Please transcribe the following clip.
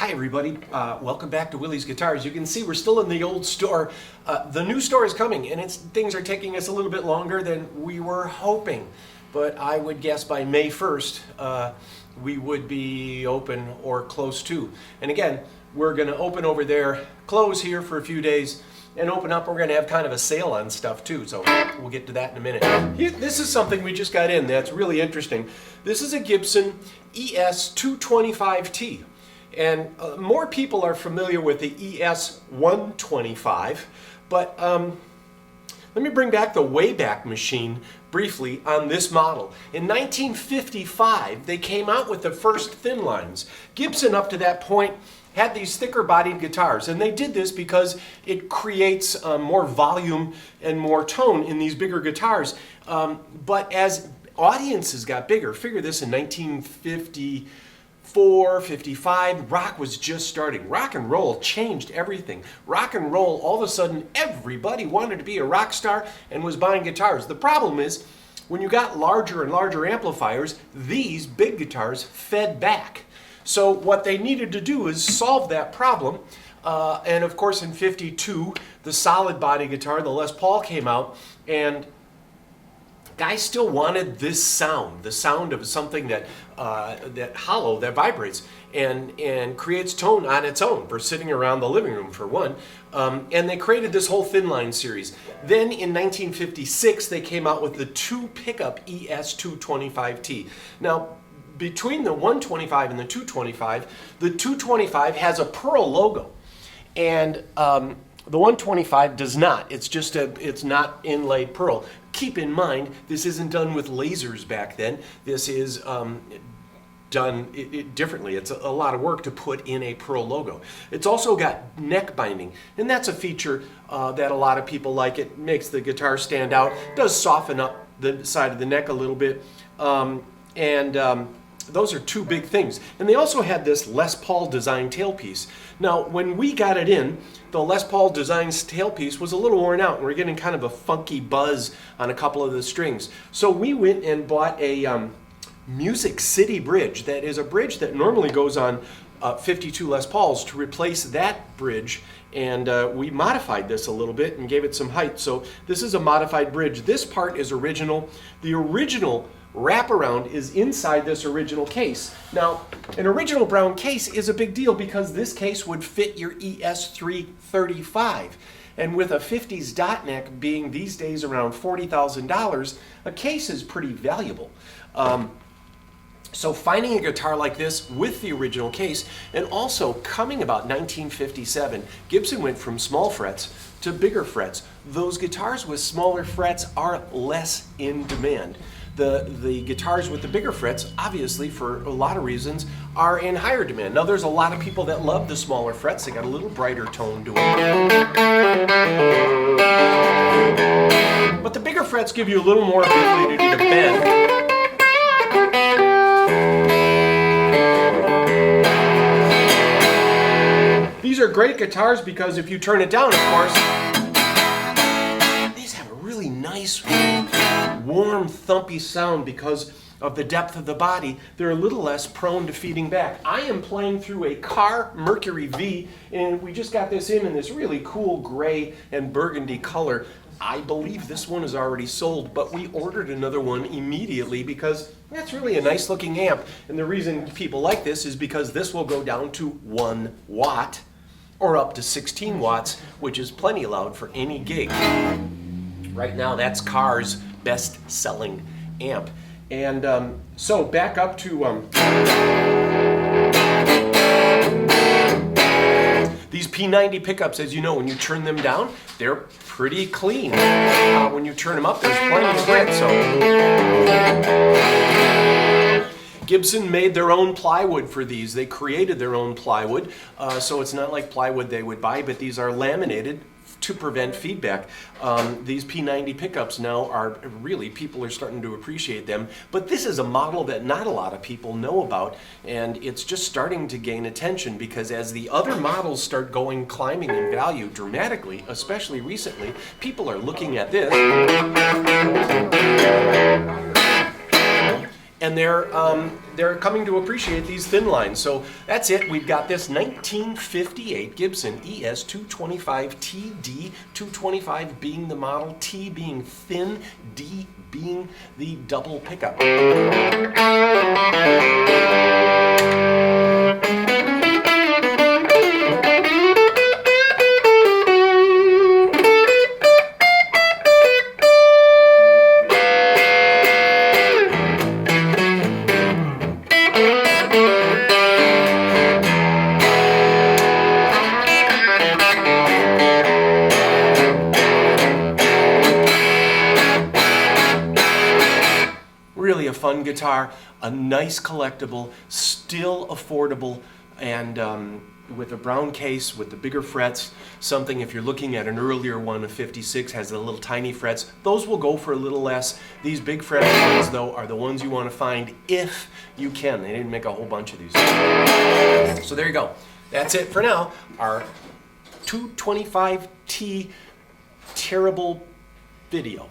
Hi everybody, welcome back to Willie's Guitars. You can see we're still in the old store. The new store is coming and things are taking us a little bit longer than we were hoping. But I would guess by May 1st we would be open or close to. And again, we're going to open over there, close here for a few days, and open up. We're going to have kind of a sale on stuff too, so we'll get to that in a minute. This is something we just got in that's really interesting. This is a Gibson ES-225T. And more people are familiar with the ES-125, but let me bring back the Wayback Machine briefly on this model. In 1955, they came out with the first thin lines. Gibson, up to that point, had these thicker bodied guitars, and they did this because it creates more volume and more tone in these bigger guitars. But as audiences got bigger, figure this, in 1954, 55, rock was just starting. Rock and roll changed everything. Rock and roll, all of a sudden, everybody wanted to be a rock star and was buying guitars. The problem is, when you got larger and larger amplifiers, these big guitars fed back. So what they needed to do is solve that problem. And of course, in 52, the solid body guitar, the Les Paul, came out, and guys still wanted this sound, the sound of something that hollow, that vibrates and creates tone on its own for sitting around the living room, for one. And they created this whole thin line series. Then in 1956, they came out with the two pickup ES-225T. Now, between the 125 and the 225 has a pearl logo, and the 125 does not. It's not inlaid pearl. Keep in mind, this isn't done with lasers back then. This is done differently. It's a lot of work to put in a pearl logo. It's also got neck binding, and that's a feature that a lot of people like. It makes the guitar stand out. It does soften up the side of the neck a little bit, those are two big things. And they also had this Les Paul design tailpiece. Now, when we got it in, the Les Paul design tailpiece was a little worn out, and we're getting kind of a funky buzz on a couple of the strings. So we went and bought a Music City bridge. That is a bridge that normally goes on 52 Les Pauls, to replace that bridge. And we modified this a little bit and gave it some height. So this is a modified bridge. This part is original. The original wraparound is inside this original case. Now, an original brown case is a big deal because this case would fit your ES-335. And with a 50s dot neck being these days around $40,000, a case is pretty valuable. So finding a guitar like this with the original case, and also coming about 1957, Gibson went from small frets to bigger frets. Those guitars with smaller frets are less in demand. The guitars with the bigger frets, obviously for a lot of reasons, are in higher demand. Now, there's a lot of people that love the smaller frets. They got a little brighter tone to them. But the bigger frets give you a little more ability to bend. These are great guitars because if you turn it down, of course, these have a really nice, warm, thumpy sound because of the depth of the body. They're a little less prone to feeding back. I am playing through a Car Mercury V, and we just got this in this really cool gray and burgundy color. I believe this one is already sold, but we ordered another one immediately because that's really a nice looking amp. And the reason people like this is because this will go down to 1 watt or up to 16 watts, which is plenty loud for any gig. Right now, that's Car's best-selling amp. And so back up to these P90 pickups. As you know, when you turn them down, they're pretty clean. When you turn them up, there's plenty of grit. So Gibson made their own plywood for these. They created their own plywood, so it's not like plywood they would buy, but these are laminated to prevent feedback. These P90 pickups now are really, people are starting to appreciate them, but this is a model that not a lot of people know about, and it's just starting to gain attention because as the other models start climbing in value dramatically, especially recently, people are looking at this and they're coming to appreciate these thin lines. So that's it. We've got this 1958 Gibson ES-225T, D 225 being the model, T being thin, D being the double pickup. Really a fun guitar, a nice collectible, still affordable, and with a brown case with the bigger frets. Something, if you're looking at an earlier one, a 56 has the little tiny frets, those will go for a little less. These big fret ones though are the ones you want to find if you can. They didn't make a whole bunch of these. So there you go. That's it for now. Our 225T terrible video.